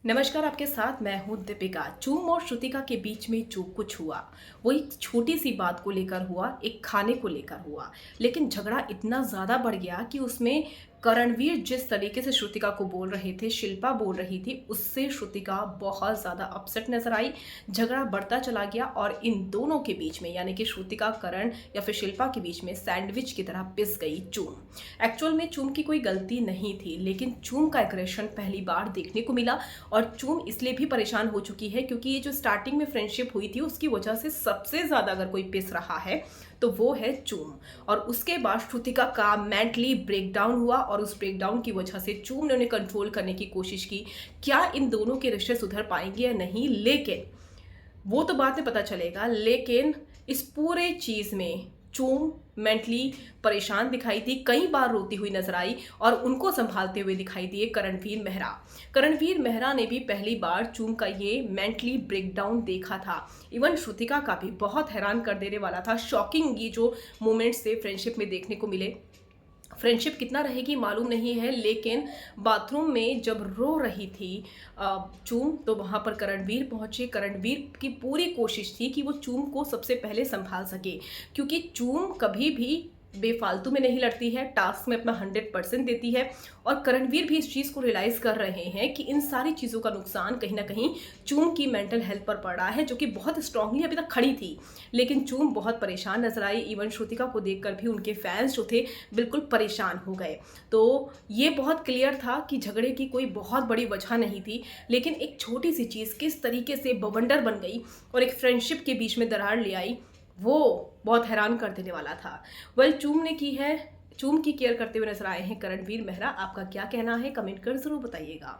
नमस्कार, आपके साथ मैं हूं दीपिका। चूम और श्रुतिका के बीच में जो कुछ हुआ वो एक छोटी सी बात को लेकर हुआ, एक खाने को लेकर हुआ। लेकिन झगड़ा इतना ज़्यादा बढ़ गया कि उसमें करणवीर जिस तरीके से श्रुतिका को बोल रहे थे, शिल्पा बोल रही थी, उससे श्रुतिका बहुत ज़्यादा अपसेट नजर आई। झगड़ा बढ़ता चला गया और इन दोनों के बीच में, यानी कि श्रुतिका, करण या फिर शिल्पा के बीच में सैंडविच की तरह पिस गई चूम। एक्चुअल में चूम की कोई गलती नहीं थी, लेकिन चूम का एग्रेशन पहली बार देखने को मिला। और चूम इसलिए भी परेशान हो चुकी है क्योंकि ये जो स्टार्टिंग में फ्रेंडशिप हुई थी उसकी वजह से सबसे ज़्यादा अगर कोई पिस रहा है तो वो है चूम। और उसके बाद श्रुतिका का मेंटली ब्रेकडाउन हुआ और उस ब्रेकडाउन की वजह से चूम ने उन्हें कंट्रोल करने की कोशिश की। क्या इन दोनों के रिश्ते सुधर पाएंगे या नहीं, लेकिन वो तो बाद में पता चलेगा। लेकिन इस पूरे चीज़ में चूम मेंटली परेशान दिखाई दी, कई बार रोती हुई नजर आई और उनको संभालते हुए दिखाई दिए करणवीर मेहरा। करणवीर मेहरा ने भी पहली बार चूम का ये मेंटली ब्रेकडाउन देखा था। इवन श्रुतिका का भी बहुत हैरान कर देने वाला था। शॉकिंग ये जो मोमेंट्स थे फ्रेंडशिप में देखने को मिले। फ्रेंडशिप कितना रहेगी मालूम नहीं है, लेकिन बाथरूम में जब रो रही थी चूम, तो वहाँ पर करणवीर पहुँचे। करणवीर की पूरी कोशिश थी कि वो चूम को सबसे पहले संभाल सके, क्योंकि चूम कभी भी बेफालतू में नहीं लड़ती है, टास्क में अपना 100% देती है। और करणवीर भी इस चीज़ को रियलाइज़ कर रहे हैं कि इन सारी चीज़ों का नुकसान कहीं ना कहीं चूम की मेंटल हेल्थ पर पड़ रहा है, जो कि बहुत स्ट्रांगली अभी तक खड़ी थी। लेकिन चूम बहुत परेशान नजर आई। इवन श्रुतिका को देखकर भी उनके फैंस जो थे बिल्कुल परेशान हो गए। तो ये बहुत क्लियर था कि झगड़े की कोई बहुत बड़ी वजह नहीं थी, लेकिन एक छोटी सी चीज़ किस तरीके से बवंडर बन गई और एक फ्रेंडशिप के बीच में दरार ले आई, वो बहुत हैरान कर देने वाला था। चूम की केयर करते हुए नजर आए हैं करणवीर मेहरा। आपका क्या कहना है, कमेंट कर जरूर बताइएगा।